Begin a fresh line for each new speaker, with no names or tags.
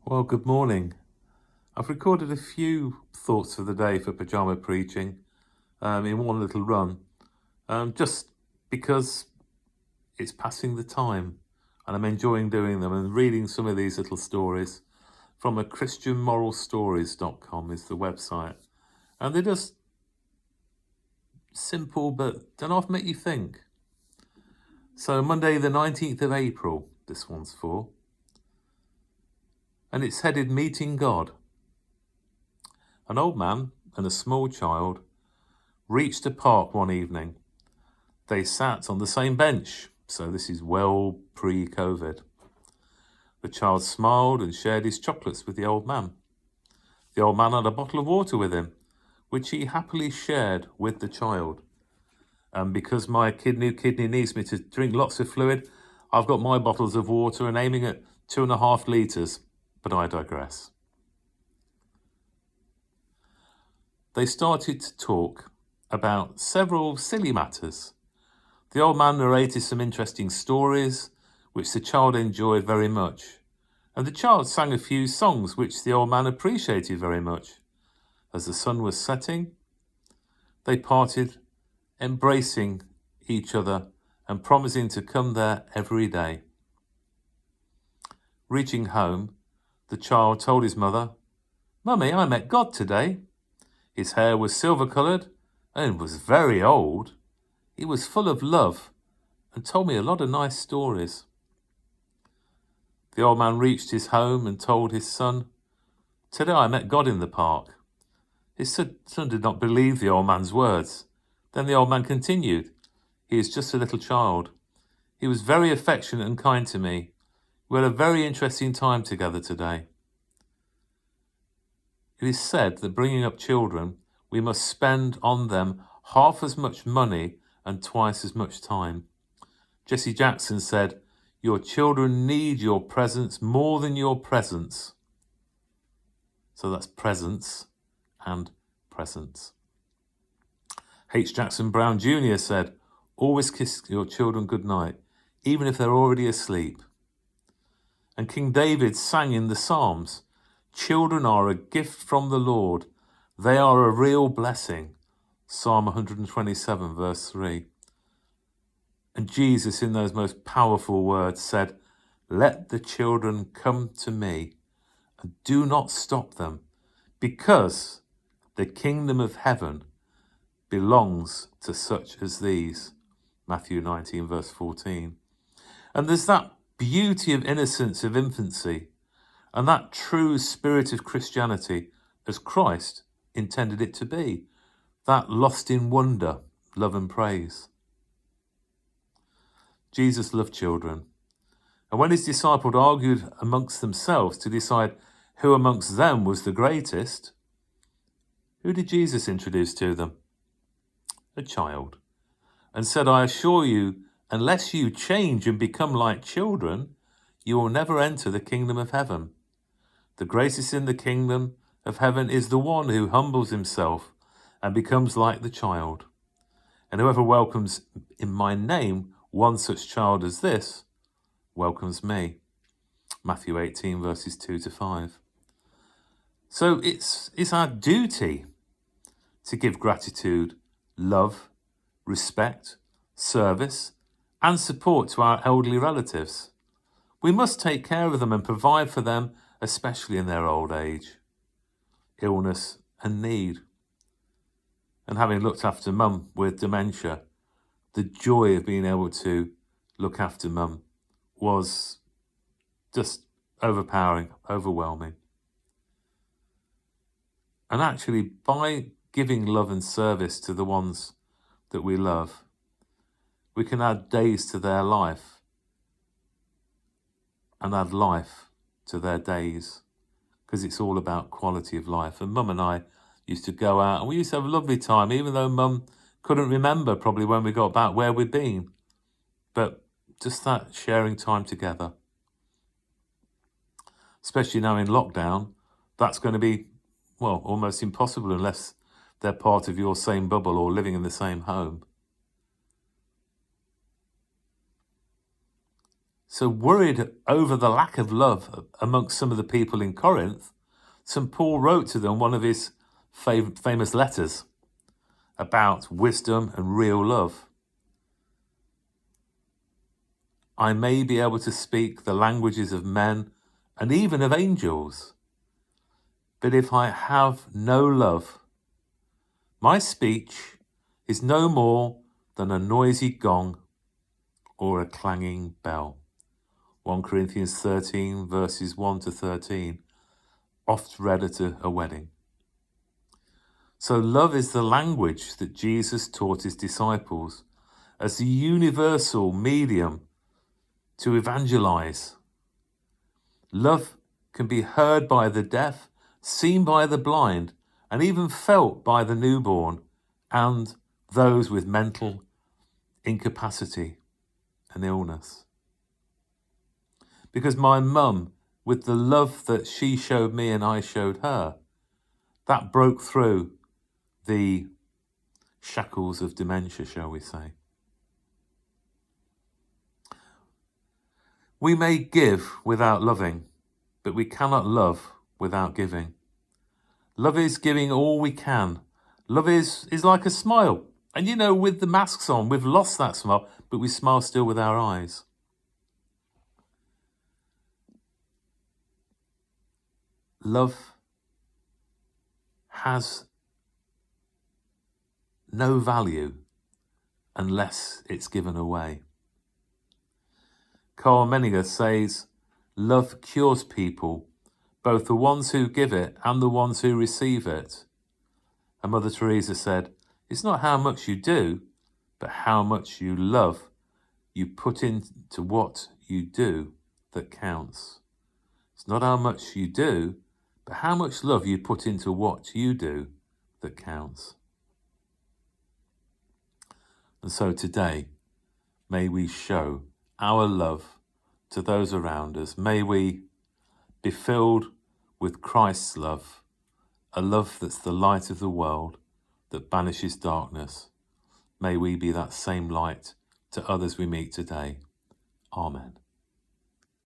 Well, good morning. I've recorded a few thoughts for the day for Pyjama preaching in one little run, just because it's passing the time and I'm enjoying doing them and reading some of these little stories from a christianmoralstories.com is the website. And they're just simple, but don't often make you think. So Monday the 19th of April, this one's for. And it's headed Meeting God. An old man and a small child reached a park one evening. They sat on the same bench, so this is well pre-COVID. The child smiled and shared his chocolates with the old man. The old man had a bottle of water with him, which he happily shared with the child. And because my new kidney needs me to drink lots of fluid, I've got my bottles of water and aiming at 2.5 litres, but I digress. They started to talk about several silly matters. The old man narrated some interesting stories, which the child enjoyed very much, and the child sang a few songs which the old man appreciated very much. As the sun was setting, they parted, embracing each other and promising to come there every day. Reaching home, the child told his mother, "Mummy, I met God today. His hair was silver-coloured and was very old. He was full of love and told me a lot of nice stories." The old man reached his home and told his son, "Today I met God in the park." His son did not believe the old man's words. Then the old man continued, "He is just a little child. He was very affectionate and kind to me. We had a very interesting time together today." It is said that bringing up children, we must spend on them half as much money and twice as much time. Jesse Jackson said, "Your children need your presence more than your presents." So that's presence and presence. H. Jackson Brown Jr. said, "Always kiss your children goodnight, even if they're already asleep." And King David sang in the Psalms, "Children are a gift from the Lord. They are a real blessing." Psalm 127, verse 3. And Jesus, in those most powerful words, said, "Let the children come to me, and do not stop them, because the kingdom of heaven belongs to such as these." Matthew 19, verse 14. And there's that beauty of innocence of infancy, and that true spirit of Christianity as Christ intended it to be, that lost in wonder, love and praise. Jesus loved children, and when his disciples argued amongst themselves to decide who amongst them was the greatest, who did Jesus introduce to them? A child, and said, "I assure you, unless you change and become like children, you will never enter the kingdom of heaven. The greatest in the kingdom of heaven is the one who humbles himself and becomes like the child. And whoever welcomes in my name one such child as this welcomes me." Matthew 18, verses 2 to 5. So it's our duty to give gratitude, love, respect, service, and support to our elderly relatives. We must take care of them and provide for them, especially in their old age, illness and need. And having looked after Mum with dementia, the joy of being able to look after Mum was just overpowering, overwhelming. And actually, by giving love and service to the ones that we love, we can add days to their life and add life to their days, because it's all about quality of life. And Mum and I used to go out and we used to have a lovely time, even though Mum couldn't remember probably when we got back where we'd been. But just that sharing time together, especially now in lockdown, that's going to be, well, almost impossible unless they're part of your same bubble or living in the same home. So worried over the lack of love amongst some of the people in Corinth, St. Paul wrote to them one of his famous letters about wisdom and real love. I may be able to speak the languages of men and even of angels, but if I have no love, my speech is no more than a noisy gong or a clanging bell. 1 Corinthians 13 verses 1 to 13, oft read at a wedding. So love is the language that Jesus taught his disciples as the universal medium to evangelize. Love can be heard by the deaf, seen by the blind, and even felt by the newborn and those with mental incapacity and illness. Because my mum, with the love that she showed me and I showed her, that broke through the shackles of dementia, shall we say. We may give without loving, but we cannot love without giving. Love is giving all we can. Love is like a smile. And you know, with the masks on, we've lost that smile, but we smile still with our eyes. Love has no value unless it's given away. Carl Menninger says, love cures people, both the ones who give it and the ones who receive it. And Mother Teresa said, it's not how much you do, but how much you love you put into what you do that counts. It's not how much you do, but how much love you put into what you do that counts. And so today, may we show our love to those around us. May we be filled with Christ's love, a love that's the light of the world that banishes darkness. May we be that same light to others we meet today. Amen.